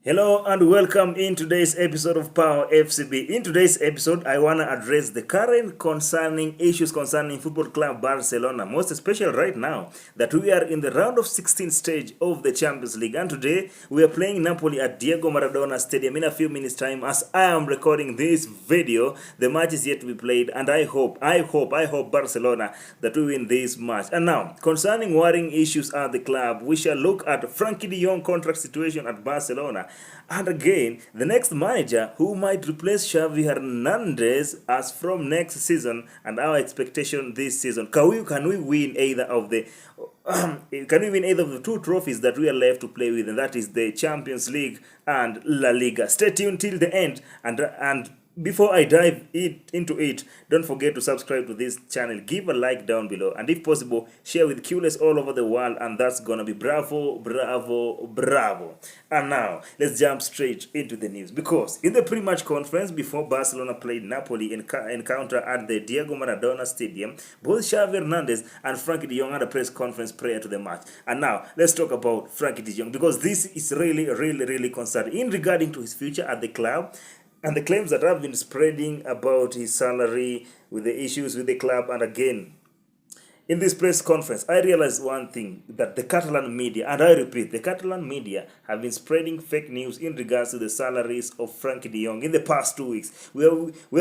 Hello and welcome in today's episode of Power FCB. In today's episode, I want to address the current issues concerning Football Club Barcelona, most especially right now that we are in the round of 16 stage of the Champions League. And today, we are playing Napoli at Diego Maradona Stadium in a few minutes' time. As I am recording this video, the match is yet to be played, and I hope Barcelona that we win this match. And now, concerning worrying issues at the club, we shall look at Frankie De Jong contract situation at Barcelona. And again, the next manager who might replace Xavi Hernandez as from next season and our expectation this season. Can we win either of the two trophies that we are left to play with, and that is the Champions League and La Liga? Stay tuned till the end, and before I dive into it, don't forget to subscribe to this channel, give a like down below, and if possible, share with Qless all over the world, and that's gonna be bravo. And now, let's jump straight into the news, because in the pre-match conference before Barcelona played Napoli encounter at the Diego Maradona Stadium, both Xavi Hernandez and Frankie De Jong had a press conference prior to the match. And now, let's talk about Frankie De Jong, because this is really concerning in regarding to his future at the club, and the claims that have been spreading about his salary, with the issues with the club. And again, in this press conference, I realized one thing, that the Catalan media, and I repeat, the Catalan media have been spreading fake news in regards to the salaries of Frankie De Jong in the past 2 weeks. We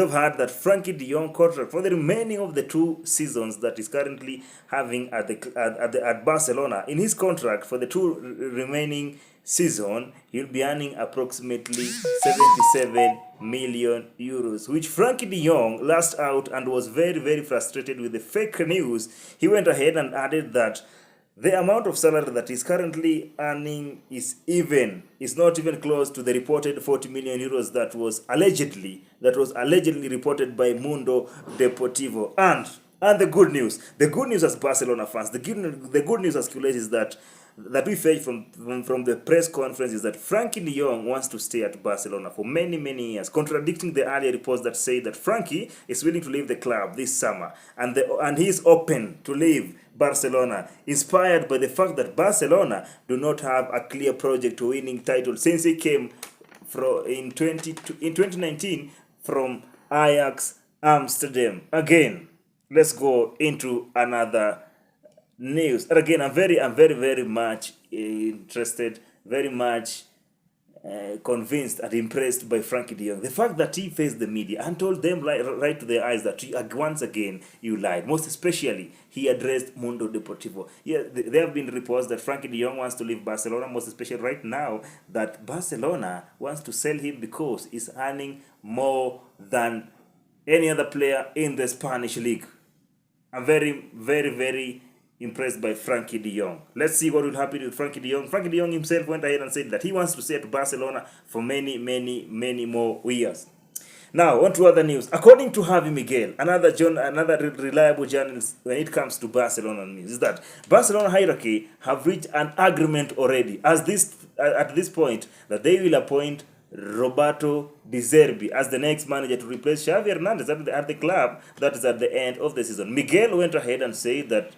have heard that Frankie De Jong contract for the remaining of the 2 seasons that is currently having at Barcelona. In his contract for the 2 remaining season, he'll be earning approximately 77 million euros, which Frankie De Jong last out and was very frustrated with the fake news. He went ahead and added that the amount of salary that he's currently earning is not even close to the reported 40 million euros that was allegedly reported by Mundo Deportivo. And the good news as Barcelona fans, the good news as Qless is that we felt from the press conference is that Frankie De Jong wants to stay at Barcelona for many years, contradicting the earlier reports that say that Frankie is willing to leave the club this summer, and he is open to leave Barcelona, inspired by the fact that Barcelona do not have a clear project to winning title since he came in 2019 from Ajax Amsterdam. Again, let's go into another news. And again, I'm very much interested, very much convinced and impressed by Frankie De Jong. The fact that he faced the media and told them right to their eyes that once again you lied. Most especially, he addressed Mundo Deportivo. Yeah, there have been reports that Frankie De Jong wants to leave Barcelona, most especially right now that Barcelona wants to sell him because he's earning more than any other player in the Spanish league. I'm very impressed by Frankie De Jong. Let's see what will happen with Frankie De Jong. Frankie De Jong himself went ahead and said that he wants to stay at Barcelona for many more years. Now, on to other news. According to Javi Miguel, another reliable journalist when it comes to Barcelona news, is that Barcelona hierarchy have reached an agreement already at this point that they will appoint Roberto De Zerbi as the next manager to replace Xavi Hernandez at the club that is at the end of the season. Miguel went ahead and said that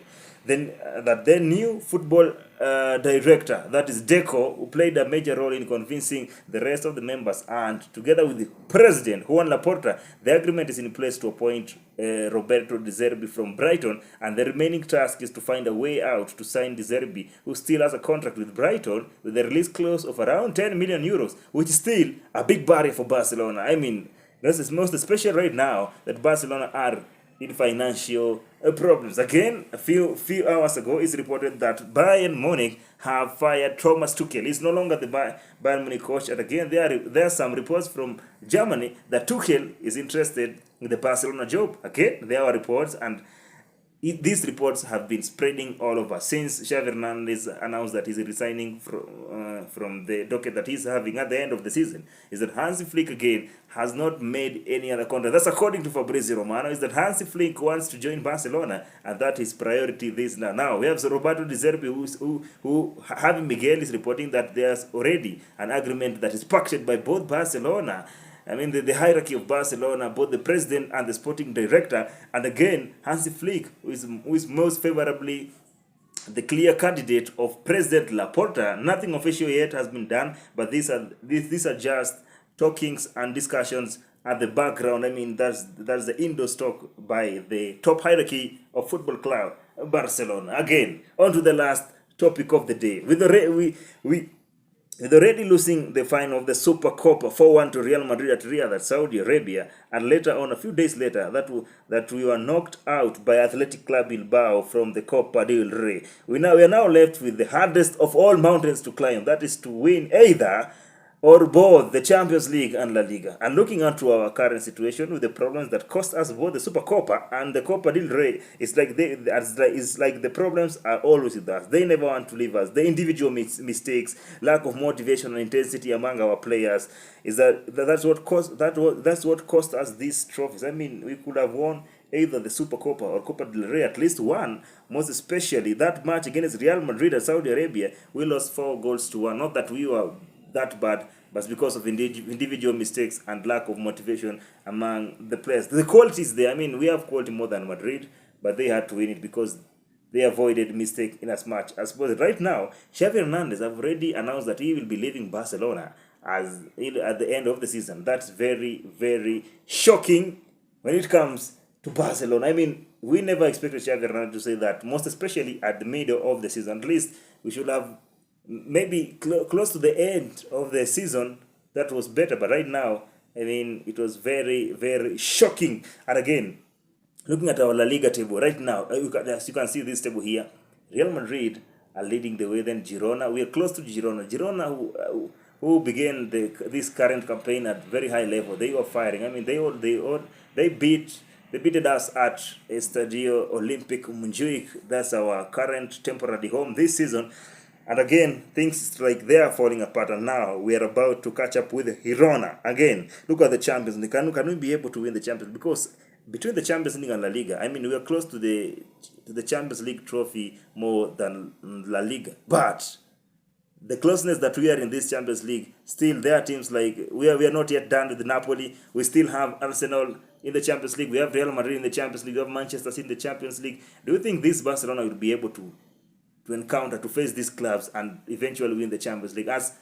the new football director, that is Deco, who played a major role in convincing the rest of the members, and together with the president, Juan Laporta, the agreement is in place to appoint Roberto De Zerbi from Brighton, and the remaining task is to find a way out to sign De Zerbi, who still has a contract with Brighton with a release clause of around 10 million euros, which is still a big barrier for Barcelona. I mean, this is most especially right now that Barcelona are in financial problems. Again, a few hours ago, it's reported that Bayern Munich have fired Thomas Tuchel. He's no longer the Bayern Munich coach. And again, there are some reports from Germany that Tuchel is interested in the Barcelona job. Okay, there are reports, and these reports have been spreading all over since Xavi Hernandez announced that he's resigning from the docket that he's having at the end of the season. Is that Hansi Flick again has not made any other contract. That's according to Fabrizio Romano. Is that Hansi Flick wants to join Barcelona, and that is priority this now. Now we have Roberto De Zerbi, who Javi Miguel is reporting that there's already an agreement that is pacted by both Barcelona. I mean, the hierarchy of Barcelona, both the president and the sporting director, and again, Hansi Flick, who is most favorably the clear candidate of President Laporta. Nothing official yet has been done, but these are just talkings and discussions at the background. I mean, that's the indoor talk by the top hierarchy of football club Barcelona. Again, on to the last topic of the day. With already losing the final of the Super Copa 4-1 to Real Madrid at Riyadh, Saudi Arabia, and later on, a few days later, that we were knocked out by Athletic Club Bilbao from the Copa del Rey. We are now left with the hardest of all mountains to climb. That is to win either or both the Champions League and La Liga. And looking onto our current situation with the problems that cost us both the Super Copa and the Copa del Rey, it's like the problems are always with us. They never want to leave us. The individual mistakes, lack of motivation and intensity among our players, that's what cost us these trophies. I mean, we could have won either the Super Copa or Copa del Rey, at least one. Most especially that match against Real Madrid and Saudi Arabia, we lost 4-1. Not that we were that bad, but because of individual mistakes and lack of motivation among the players. The quality is there. I mean, we have quality more than Madrid, but they had to win it because they avoided mistake in as much as possible. Right now, Xavi Hernandez have already announced that he will be leaving Barcelona at the end of the season. That's very, very shocking when it comes to Barcelona. I mean, we never expected Xavi Hernandez to say that, most especially at the middle of the season. At least we should have maybe close to the end of the season. That was better, but right now, I mean, it was very, very shocking. And again, looking at our La Liga table right now, as you can see this table here, Real Madrid are leading the way. Then Girona, we are close to Girona. Girona, who began this current campaign at very high level, they were firing. I mean, they beat us at Estadio Olympic Montjuic. That's our current temporary home this season. And again, things like they are falling apart, and now we are about to catch up with Girona. Again, look at the Champions League. Can we be able to win the Champions League? Because between the Champions League and La Liga, I mean, we are close to the Champions League trophy more than La Liga. But the closeness that we are in this Champions League, still there are teams like, we are not yet done with Napoli. We still have Arsenal in the Champions League. We have Real Madrid in the Champions League. We have Manchester City in the Champions League. Do you think this Barcelona will be able to encounter, to face these clubs and eventually win the Champions League? As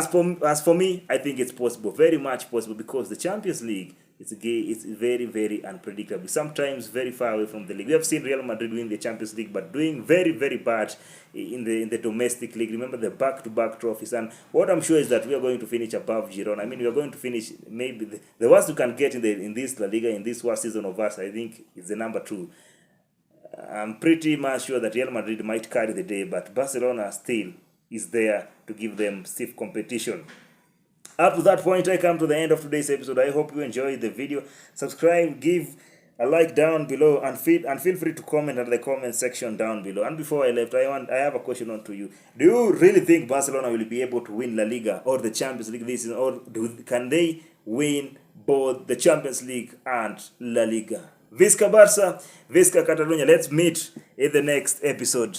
for me, I think it's possible, very much possible, because the Champions League it's very, very unpredictable. Sometimes very far away from the league. We have seen Real Madrid win the Champions League, but doing very, very bad in the domestic league. Remember the back-to-back trophies. And what I'm sure is that we are going to finish above Girona. I mean, we are going to finish maybe the worst we can get in this La Liga, in this worst season of us, I think, is the number 2. I'm pretty much sure that Real Madrid might carry the day, but Barcelona still is there to give them stiff competition. Up to that point, I come to the end of today's episode. I hope you enjoyed the video. Subscribe, give a like down below, and feel free to comment at the comment section down below. And before I left, I have a question on to you. Do you really think Barcelona will be able to win La Liga or the Champions League this season, or can they win both the Champions League and La Liga? Visca Barça, Visca Catalunya. Let's meet in the next episode.